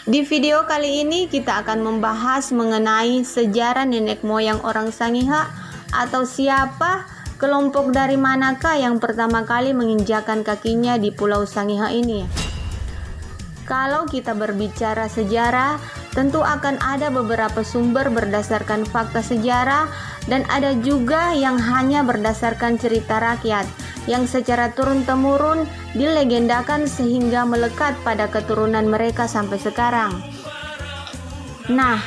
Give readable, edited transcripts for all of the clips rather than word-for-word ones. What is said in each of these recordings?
Di video kali ini kita akan membahas mengenai sejarah nenek moyang orang Sangihe atau siapa, kelompok dari manakah yang pertama kali menginjakan kakinya di Pulau Sangihe ini. Kalau kita berbicara sejarah, tentu akan ada beberapa sumber berdasarkan fakta sejarah dan ada juga yang hanya berdasarkan cerita rakyat yang secara turun-temurun dilegendakan sehingga melekat pada keturunan mereka sampai sekarang. Nah,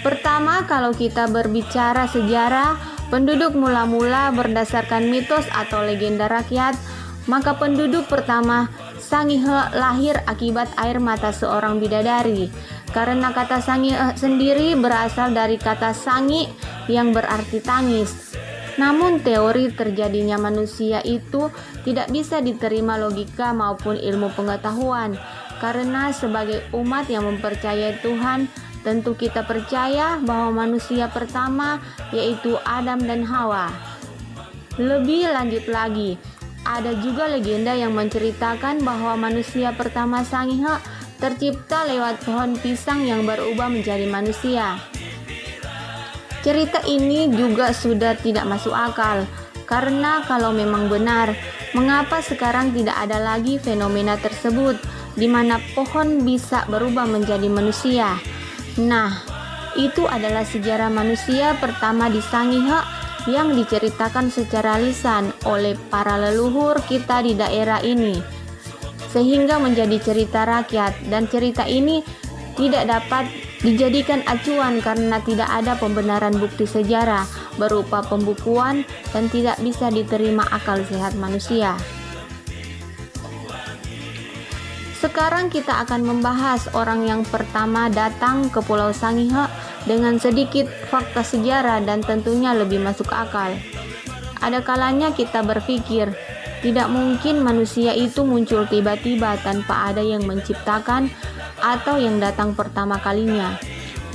pertama kalau kita berbicara sejarah, penduduk mula-mula berdasarkan mitos atau legenda rakyat, maka penduduk pertama Sangihe lahir akibat air mata seorang bidadari. Karena kata Sangihe sendiri berasal dari kata sangi yang berarti tangis. Namun teori terjadinya manusia itu tidak bisa diterima logika maupun ilmu pengetahuan. Karena sebagai umat yang mempercayai Tuhan, tentu kita percaya bahwa manusia pertama yaitu Adam dan Hawa. Lebih lanjut lagi, ada juga legenda yang menceritakan bahwa manusia pertama Sangihe tercipta lewat pohon pisang yang berubah menjadi manusia. Cerita ini juga sudah tidak masuk akal, karena kalau memang benar, mengapa sekarang tidak ada lagi fenomena tersebut, di mana pohon bisa berubah menjadi manusia? Nah, itu adalah sejarah manusia pertama di Sangihe yang diceritakan secara lisan oleh para leluhur kita di daerah ini, sehingga menjadi cerita rakyat, dan cerita ini tidak dapat dijadikan acuan karena tidak ada pembenaran bukti sejarah berupa pembukuan dan tidak bisa diterima akal sehat manusia. Sekarang kita akan membahas orang yang pertama datang ke Pulau Sangihe dengan sedikit fakta sejarah dan tentunya lebih masuk akal. Ada kalanya kita berpikir, tidak mungkin manusia itu muncul tiba-tiba tanpa ada yang menciptakan atau yang datang pertama kalinya.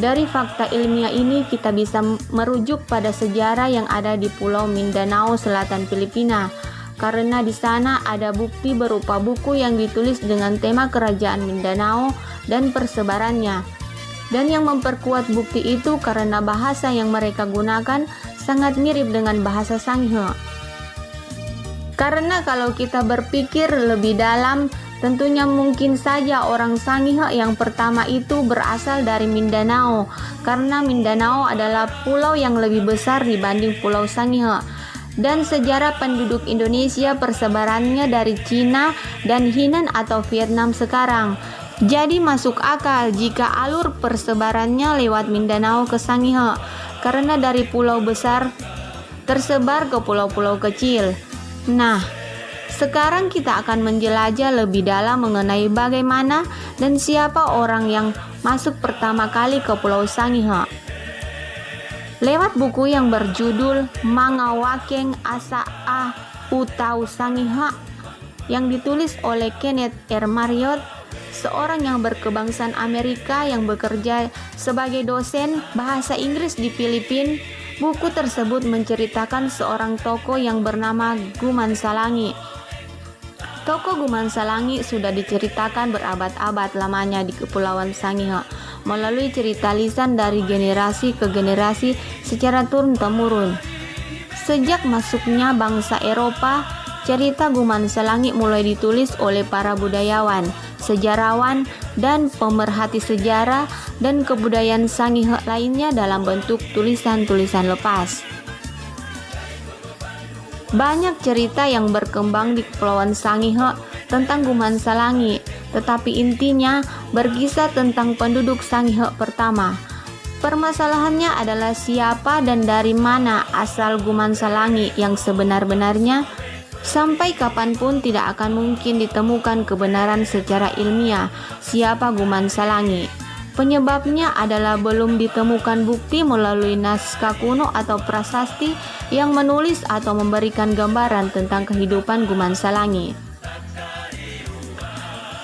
Dari fakta ilmiah ini kita bisa merujuk pada sejarah yang ada di Pulau Mindanao Selatan Filipina, karena di sana ada bukti berupa buku yang ditulis dengan tema kerajaan Mindanao dan persebarannya. Dan yang memperkuat bukti itu karena bahasa yang mereka gunakan sangat mirip dengan bahasa Sangihe. Karena kalau kita berpikir lebih dalam, tentunya mungkin saja orang Sangihe yang pertama itu berasal dari Mindanao, karena Mindanao adalah pulau yang lebih besar dibanding Pulau Sangihe. Dan sejarah penduduk Indonesia persebarannya dari Cina dan Hinan atau Vietnam sekarang. Jadi masuk akal jika alur persebarannya lewat Mindanao ke Sangihe, karena dari pulau besar tersebar ke pulau-pulau kecil. Nah, sekarang kita akan menjelajah lebih dalam mengenai bagaimana dan siapa orang yang masuk pertama kali ke Pulau Sangihe. Lewat buku yang berjudul Mangawakeng Asa A Utau Sangihe yang ditulis oleh Kenneth R. Marriott, seorang yang berkebangsaan Amerika yang bekerja sebagai dosen bahasa Inggris di Filipina, buku tersebut menceritakan seorang tokoh yang bernama Guman Salangi. Tokoh Guman Salangi sudah diceritakan berabad-abad lamanya di Kepulauan Sangihe melalui cerita lisan dari generasi ke generasi secara turun-temurun. Sejak masuknya bangsa Eropa, cerita Guman Salangi mulai ditulis oleh para budayawan, sejarawan, dan pemerhati sejarah dan kebudayaan Sangihe lainnya dalam bentuk tulisan-tulisan lepas. Banyak cerita yang berkembang di Kepulauan Sangihe tentang Guman Salangi, tetapi intinya berkisah tentang penduduk Sangihe pertama. Permasalahannya adalah siapa dan dari mana asal Guman Salangi yang sebenar-benarnya. Sampai kapanpun tidak akan mungkin ditemukan kebenaran secara ilmiah siapa Guman Salangi. Penyebabnya adalah belum ditemukan bukti melalui naskah kuno atau prasasti yang menulis atau memberikan gambaran tentang kehidupan Guman Salangi.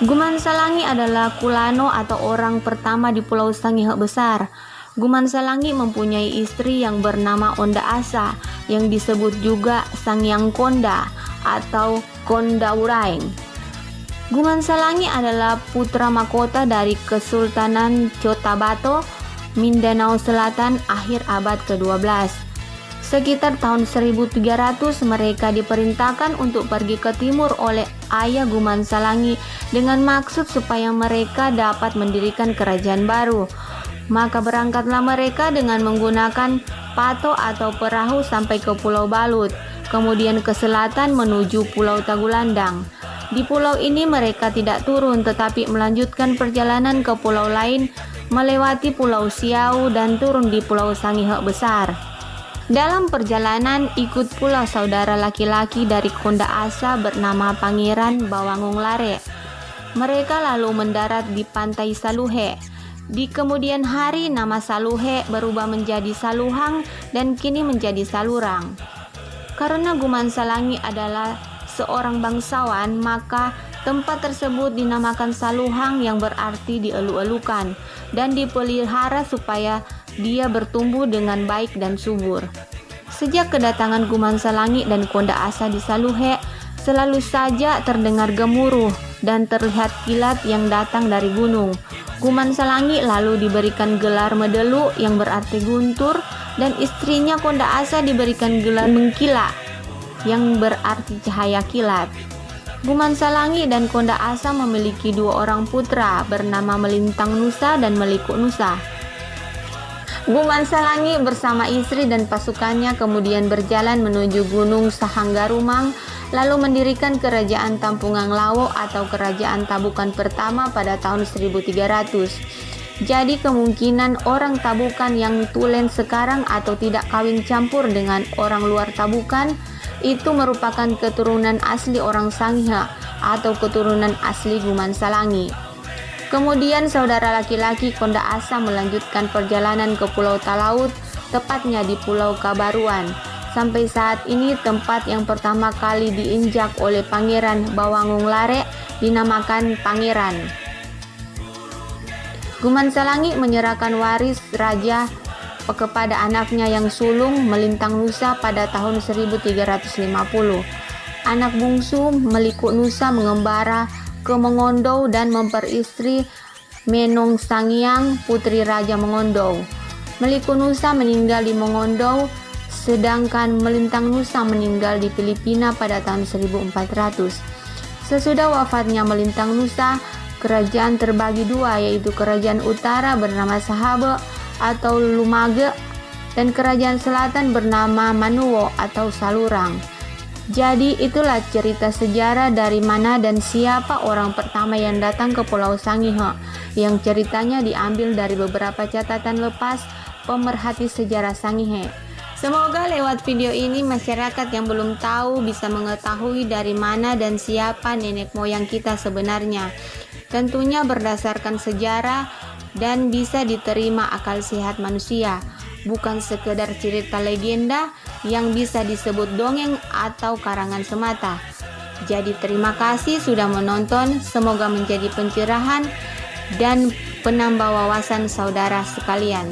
Guman Salangi adalah Kulano atau orang pertama di Pulau Sangihe besar. Guman Salangi mempunyai istri yang bernama Onda Asa, yang disebut juga Sangyang Konda atau Konda Uraeng. Guman Salangi adalah putra mahkota dari Kesultanan Cotabato, Mindanao Selatan akhir abad ke-12. Sekitar tahun 1300 mereka diperintahkan untuk pergi ke timur oleh ayah Guman Salangi dengan maksud supaya mereka dapat mendirikan kerajaan baru. Maka berangkatlah mereka dengan menggunakan pato atau perahu sampai ke Pulau Balut, kemudian ke selatan menuju Pulau Tagulandang. Di pulau ini mereka tidak turun tetapi melanjutkan perjalanan ke pulau lain melewati Pulau Siau dan turun di Pulau Sangihe Besar. Dalam perjalanan ikut pula saudara laki-laki dari Konda Asa bernama Pangeran Bawangung Lare. Mereka lalu mendarat di pantai Saluhe. Di kemudian hari nama Saluhe berubah menjadi Saluhang dan kini menjadi Salurang. Karena Guman Salangi adalah seorang bangsawan, maka tempat tersebut dinamakan Saluhang yang berarti dielu-elukan dan dipelihara supaya dia bertumbuh dengan baik dan subur. Sejak kedatangan Guman Salangi dan Konda Asa di Saluhe, selalu saja terdengar gemuruh dan terlihat kilat yang datang dari gunung. Guman Salangi lalu diberikan gelar Medelu yang berarti guntur, dan istrinya Konda Asa diberikan gelar Mengkila yang berarti cahaya kilat. Guman Salangi dan Konda Asa memiliki dua orang putra bernama Melintang Nusa dan Melikuk Nusa. Guman Salangi bersama istri dan pasukannya kemudian berjalan menuju Gunung Sahanggarumang, lalu mendirikan kerajaan Tampungang Lawo atau kerajaan Tabukan pertama pada tahun 1300. Jadi kemungkinan orang Tabukan yang tulen sekarang atau tidak kawin campur dengan orang luar Tabukan itu merupakan keturunan asli orang Sangihe atau keturunan asli Guman Salangi. Kemudian saudara laki-laki Konda Asa melanjutkan perjalanan ke Pulau Talaut, tepatnya di Pulau Kabaruan. Sampai saat ini tempat yang pertama kali diinjak oleh Pangeran Bawangung Lare dinamakan Pangeran. Guman Salangi menyerahkan waris raja kepada anaknya yang sulung Melintang Nusa pada tahun 1350. Anak bungsu Melikuk Nusa mengembara ke Mengondo dan memperistri Menong Sangiang, putri Raja Mengondo. Melikuk Nusa meninggal di Mengondo, sedangkan Melintang Nusa meninggal di Filipina pada tahun 1400. Sesudah wafatnya Melintang Nusa, kerajaan terbagi dua, yaitu kerajaan utara bernama Sahabe atau Lumage dan kerajaan selatan bernama Manuwo atau Salurang. Jadi itulah cerita sejarah dari mana dan siapa orang pertama yang datang ke Pulau Sangihe, yang ceritanya diambil dari beberapa catatan lepas pemerhati sejarah Sangihe. Semoga lewat video ini masyarakat yang belum tahu bisa mengetahui dari mana dan siapa nenek moyang kita sebenarnya. Tentunya berdasarkan sejarah dan bisa diterima akal sehat manusia, bukan sekedar cerita legenda yang bisa disebut dongeng atau karangan semata. Jadi terima kasih sudah menonton, semoga menjadi pencerahan dan penambah wawasan saudara sekalian.